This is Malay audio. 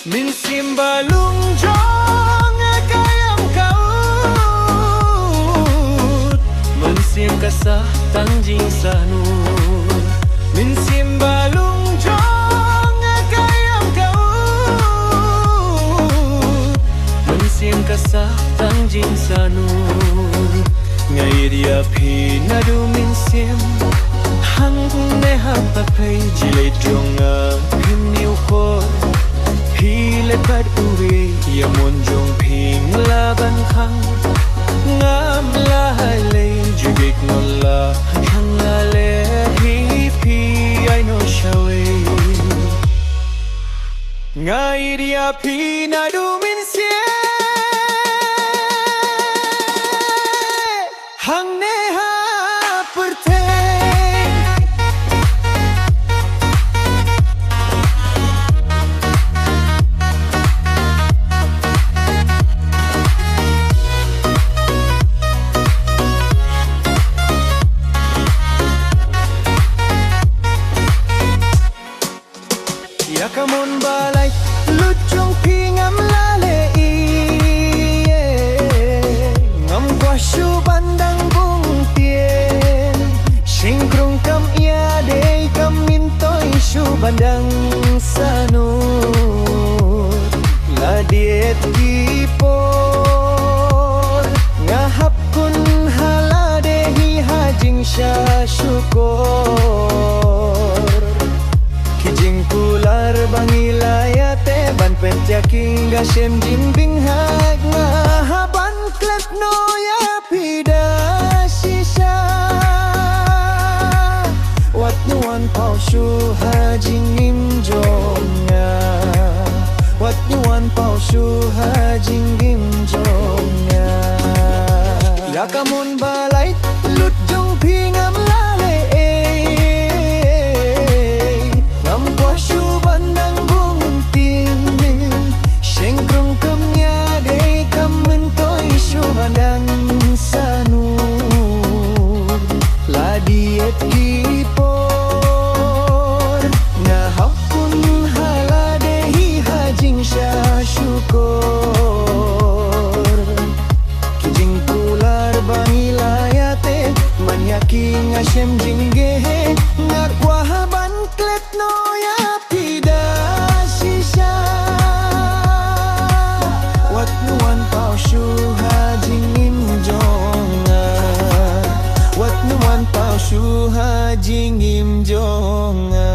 Min sim balung jong kayam kaut Men sim kasah tangjing sanur Min sim balung jong kayam kaut Men sim kasah tangjing sanur Ngai dia phi nadu min sim Hang ne hapa pay jilai dronga phim niu khor Phi le pat uwe ya mon jong phing la ban khang Ngam la hai le jugik no la khang la le phi I know shawe Ngai dia phi nadu min sim Hang ne ha perte Yakamon balai luchong pi ngam la le i Ngam kwa shu bandang bung tien Sing krung kam ia de kam min toi shu bandang sanur La diet kipor Ngahap kun hala de hi hajing sha syukur Kijing pular bangilayate ban petyaking gasem jimbing hag ngahaban klet noya pida sisa Wat nuan pau shu hajing im jonga Wat nuan pau shu hajing im jonga Yakamun balai lut jong pingam lale Shu bandang bung tin Sheng krung kem nya de kam men toi shu bandang sanur La diet kipor Na hakun hala de hi hajing sha syukur Kijing pular bangilayate Manyaki ngasem jingge Ngakwa ban klet noya Shu ha jing im jonga